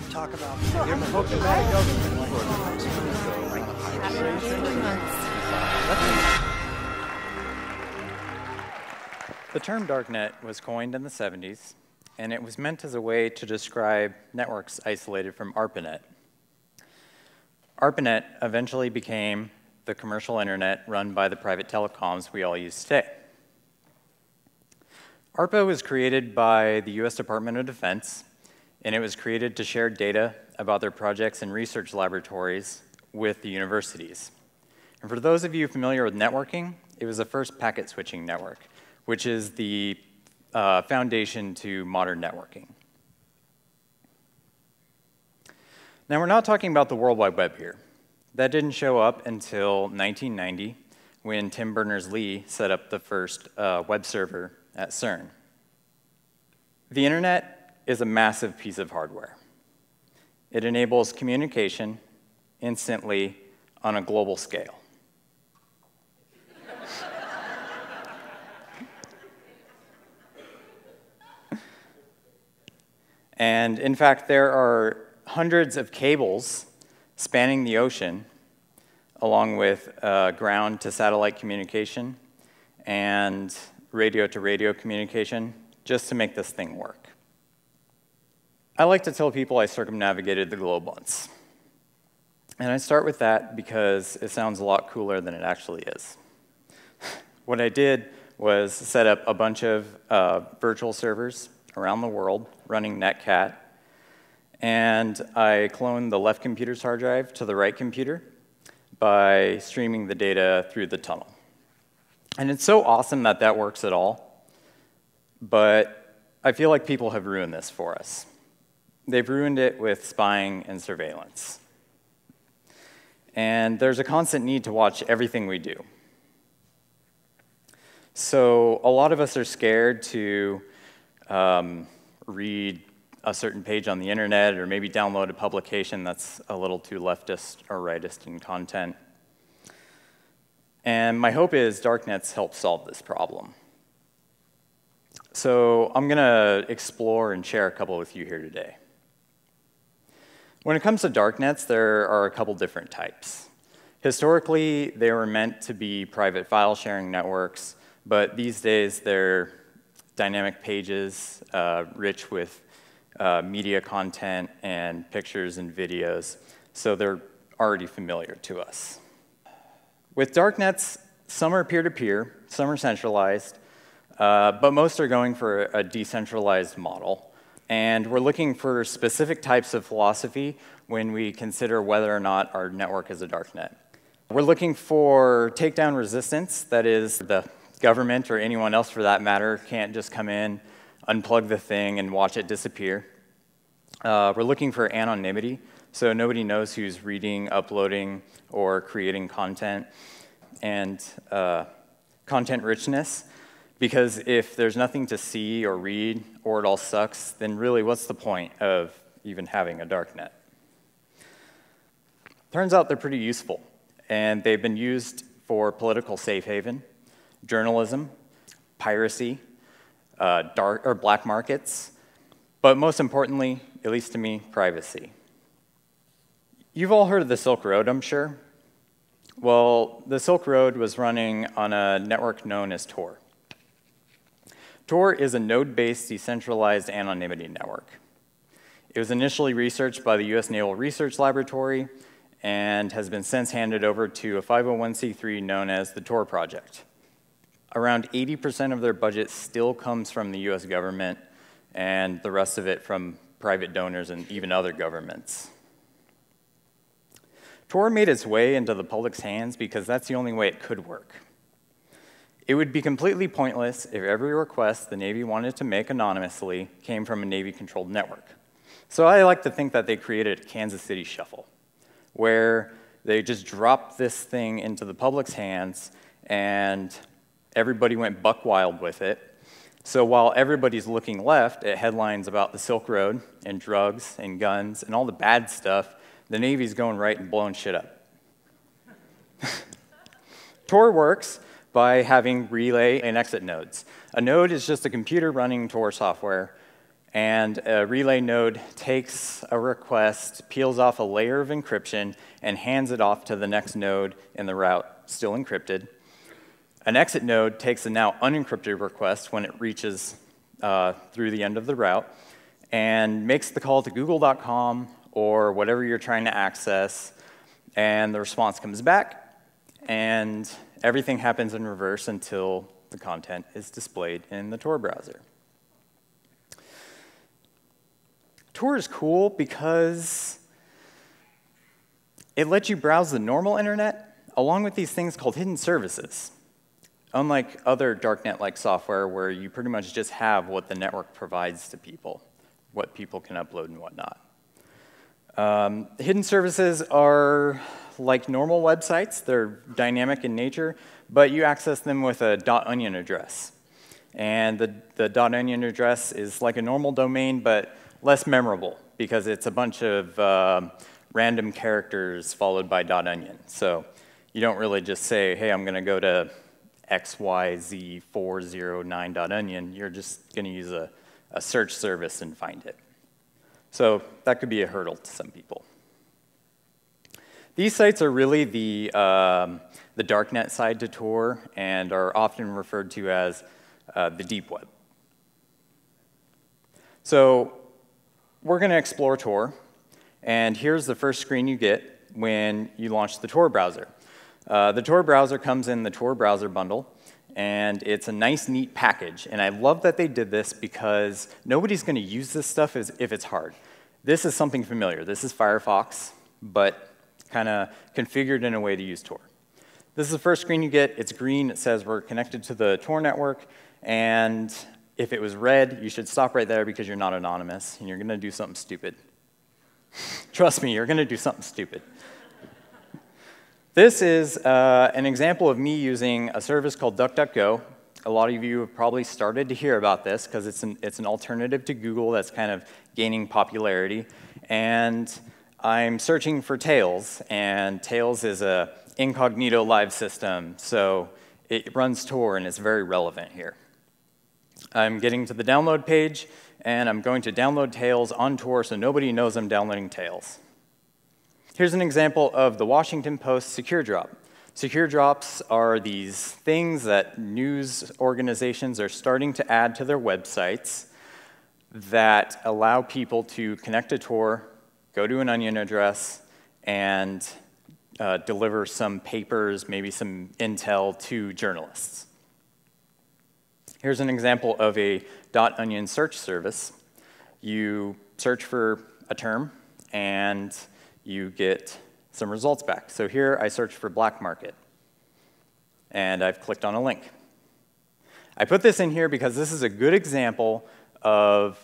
talk about. The term darknet was coined in the 70s, and it was meant as a way to describe networks isolated from ARPANET. ARPANET eventually became the commercial internet run by the private telecoms we all use today. ARPA was created by the US Department of Defense, and it was created to share data about their projects and research laboratories with the universities. And for those of you familiar with networking, it was the first packet switching network, which is the foundation to modern networking. Now, we're not talking about the World Wide Web here. That didn't show up until 1990, when Tim Berners-Lee set up the first web server at CERN. The internet is a massive piece of hardware. It enables communication instantly on a global scale. And in fact, there are hundreds of cables spanning the ocean, along with ground to satellite communication and radio to radio communication, just to make this thing work. I like to tell people I circumnavigated the globe once. And I start with that because it sounds a lot cooler than it actually is. What I did was set up a bunch of virtual servers around the world running Netcat, and I cloned the left computer's hard drive to the right computer by streaming the data through the tunnel. And it's so awesome that that works at all, but I feel like people have ruined this for us. They've ruined it with spying and surveillance. And there's a constant need to watch everything we do. So a lot of us are scared to read a certain page on the internet, or maybe download a publication that's a little too leftist or rightist in content. And my hope is darknets help solve this problem. So I'm going to explore and share a couple with you here today. When it comes to darknets, there are a couple different types. Historically, they were meant to be private file sharing networks, but these days they're dynamic pages rich with media content and pictures and videos, so they're already familiar to us. With darknets, some are peer-to-peer, some are centralized, but most are going for a decentralized model. And we're looking for specific types of philosophy when we consider whether or not our network is a darknet. We're looking for takedown resistance, that is, the government or anyone else for that matter can't just come in, unplug the thing, and watch it disappear. We're looking for anonymity, so nobody knows who's reading, uploading, or creating content. And content richness, because if there's nothing to see or read, or it all sucks, then really what's the point of even having a darknet? Turns out they're pretty useful, and they've been used for political safe haven, journalism, piracy, dark or black markets, but most importantly, at least to me, privacy. You've all heard of the Silk Road, I'm sure. Well, the Silk Road was running on a network known as Tor. Tor is a node-based decentralized anonymity network. It was initially researched by the US Naval Research Laboratory and has been since handed over to a 501c3 known as the Tor Project. Around 80% of their budget still comes from the US government, and the rest of it from private donors and even other governments. Tor made its way into the public's hands because that's the only way it could work. It would be completely pointless if every request the Navy wanted to make anonymously came from a Navy-controlled network. So I like to think that they created a Kansas City shuffle, where they just dropped this thing into the public's hands, and everybody went buck wild with it. So while everybody's looking left at headlines about the Silk Road and drugs and guns and all the bad stuff, the Navy's going right and blowing shit up. Tor works by having relay and exit nodes. A node is just a computer running Tor software, And a relay node takes a request, peels off a layer of encryption, and hands it off to the next node in the route, still encrypted. An exit node takes a now unencrypted request when it reaches through the end of the route and makes the call to google.com or whatever you're trying to access, and the response comes back, and everything happens in reverse until the content is displayed in the Tor browser. Tor is cool because it lets you browse the normal internet along with these things called hidden services. Unlike other darknet-like software where you pretty much just have what the network provides to people, what people can upload and whatnot. Hidden services are like normal websites. They're dynamic in nature, but you access them with a .onion address. And the .onion address is like a normal domain, but less memorable because it's a bunch of random characters followed by .onion. So you don't really just say, hey, I'm going to go to xyz409.onion. You're just going to use a search service and find it. So that could be a hurdle to some people. These sites are really the darknet side to Tor and are often referred to as the deep web. So we're going to explore Tor, and here's the first screen you get when you launch the Tor browser. The Tor browser comes in the Tor browser bundle, and it's a nice, neat package. And I love that they did this because nobody's going to use this stuff if it's hard. This is something familiar. This is Firefox, but kind of configured in a way to use Tor. This is the first screen you get. It's green. It says we're connected to the Tor network. And if it was red, you should stop right there because you're not anonymous, and you're going to do something stupid. Trust me, you're going to do something stupid. This is an example of me using a service called DuckDuckGo. A lot of you have probably started to hear about this because it's an alternative to Google that's kind of gaining popularity. And I'm searching for Tails, and Tails is a incognito live system, so it runs Tor, and it's very relevant here. I'm getting to the download page, and I'm going to download Tails on Tor so nobody knows I'm downloading Tails. Here's an example of the Washington Post Secure Drop. Secure drops are these things that news organizations are starting to add to their websites that allow people to connect to Tor, go to an onion address, and deliver some papers, maybe some intel to journalists. Here's an example of a .onion search service. You search for a term, and you get some results back. So here I searched for black market, and I've clicked on a link. I put this in here because this is a good example of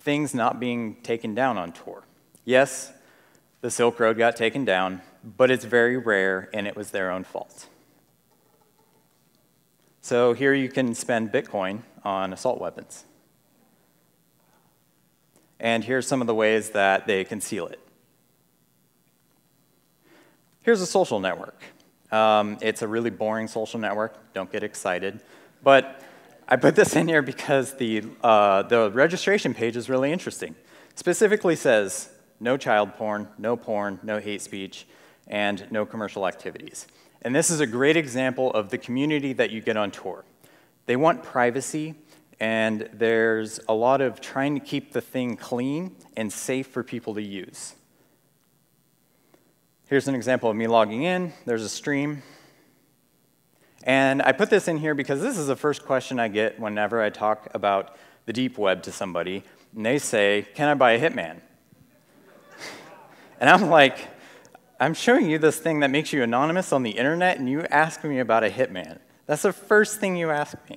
things not being taken down on Tor. Yes, the Silk Road got taken down, but it's very rare, and it was their own fault. So here you can spend Bitcoin on assault weapons. And here's some of the ways that they conceal it. Here's a social network. It's a really boring social network. Don't get excited. But I put this in here because the registration page is really interesting. Specifically says no child porn, no hate speech, and no commercial activities. And this is a great example of the community that you get on Tor. They want privacy, and there's a lot of trying to keep the thing clean and safe for people to use. Here's an example of me logging in. There's a stream. And I put this in here because this is the first question I get whenever I talk about the deep web to somebody. And they say, can I buy a hitman? And I'm like, I'm showing you this thing that makes you anonymous on the internet, and you ask me about a hitman. That's the first thing you ask me.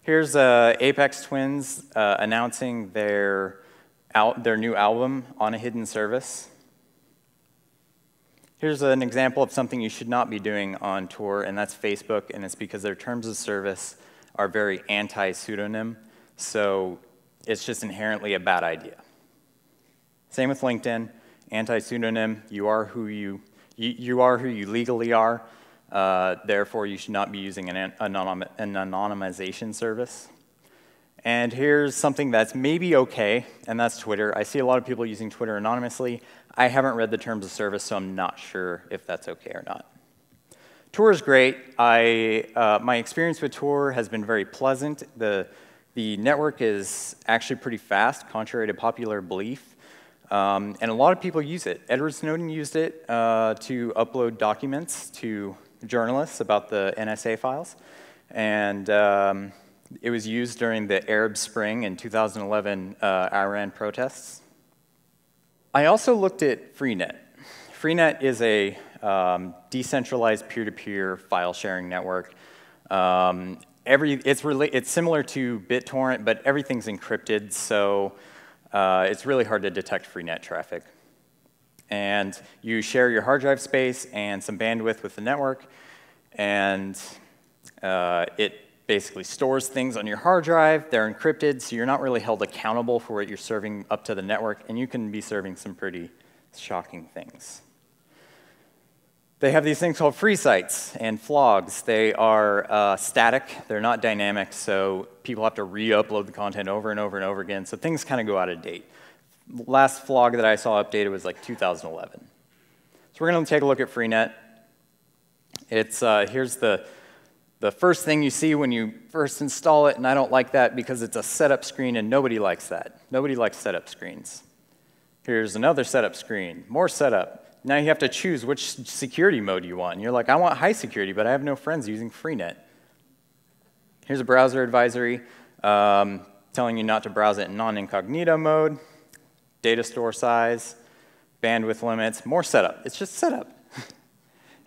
Here's Aphex Twins announcing their new album on a hidden service. Here's an example of something you should not be doing on Tor, and that's Facebook, and it's because their terms of service are very anti-pseudonym, so it's just inherently a bad idea. Same with LinkedIn. Anti-pseudonym, you are who you legally are, therefore you should not be using an anonymization service. And here's something that's maybe okay, and that's Twitter. I see a lot of people using Twitter anonymously. I haven't read the terms of service, so I'm not sure if that's okay or not. Tor is great. My experience with Tor has been very pleasant. The network is actually pretty fast, contrary to popular belief. And a lot of people use it. Edward Snowden used it to upload documents to journalists about the NSA files. And it was used during the Arab Spring in 2011 Iran protests. I also looked at Freenet. Freenet is a decentralized peer-to-peer file sharing network. It's similar to BitTorrent, but everything's encrypted, so it's really hard to detect Freenet traffic. And you share your hard drive space and some bandwidth with the network, and it basically stores things on your hard drive. They're encrypted, so you're not really held accountable for what you're serving up to the network, and you can be serving some pretty shocking things. They have these things called free sites and flogs. They are static. They're not dynamic, so people have to re-upload the content over and over and over again, so things kind of go out of date. Last flog that I saw updated was like 2011. So we're going to take a look at Freenet. Here's the first thing you see when you first install it, and I don't like that because it's a setup screen, and nobody likes that. Nobody likes setup screens. Here's another setup screen, more setup. Now you have to choose which security mode you want. And you're like, I want high security, but I have no friends using Freenet. Here's a browser advisory telling you not to browse it in non-incognito mode, data store size, bandwidth limits, more setup. It's just setup.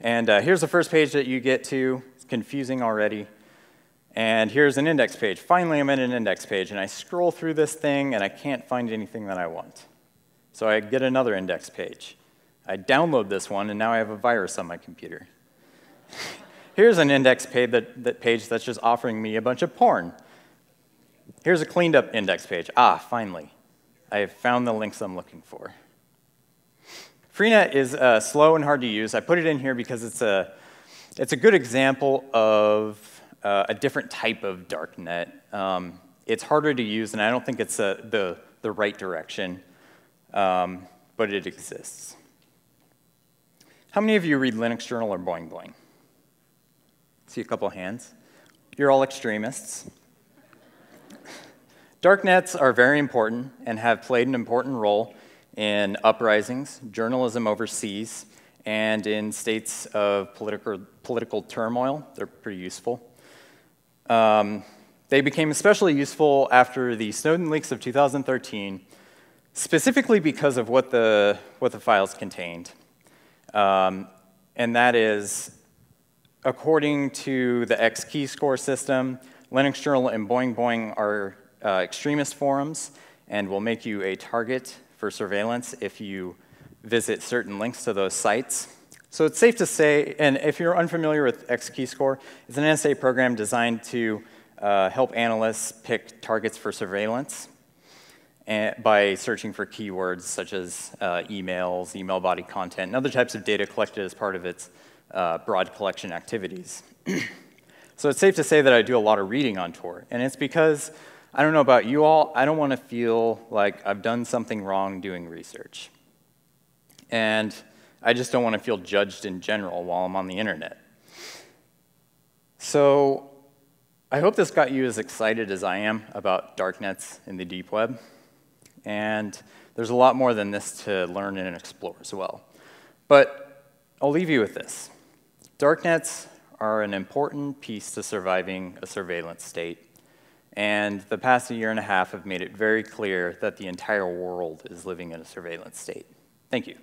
And here's the first page that you get to. It's confusing already. And here's an index page. Finally, I'm in an index page, and I scroll through this thing, and I can't find anything that I want. So I get another index page. I download this one, and now I have a virus on my computer. Here's an index page that's just offering me a bunch of porn. Here's a cleaned up index page. Ah, finally. I have found the links I'm looking for. Freenet is slow and hard to use. I put it in here because it's a good example of a different type of darknet. It's harder to use, and I don't think it's the right direction, but it exists. How many of you read Linux Journal or Boing Boing? See a couple hands. You're all extremists. Darknets are very important and have played an important role in uprisings, journalism overseas, and in states of political turmoil. They're pretty useful. They became especially useful after the Snowden leaks of 2013, specifically because of what the files contained. And that is, according to the X key score system, Linux Journal and Boing Boing are extremist forums and will make you a target for surveillance if you visit certain links to those sites. So it's safe to say, and if you're unfamiliar with X key score, it's an NSA program designed to help analysts pick targets for surveillance by searching for keywords such as emails, email body content, and other types of data collected as part of its broad collection activities. So it's safe to say that I do a lot of reading on Tor, and it's because, I don't know about you all, I don't want to feel like I've done something wrong doing research. And I just don't want to feel judged in general while I'm on the internet. So I hope this got you as excited as I am about darknets in the deep web. And there's a lot more than this to learn and explore as well. But I'll leave you with this. Darknets are an important piece to surviving a surveillance state. And the past year and a half have made it very clear that the entire world is living in a surveillance state. Thank you.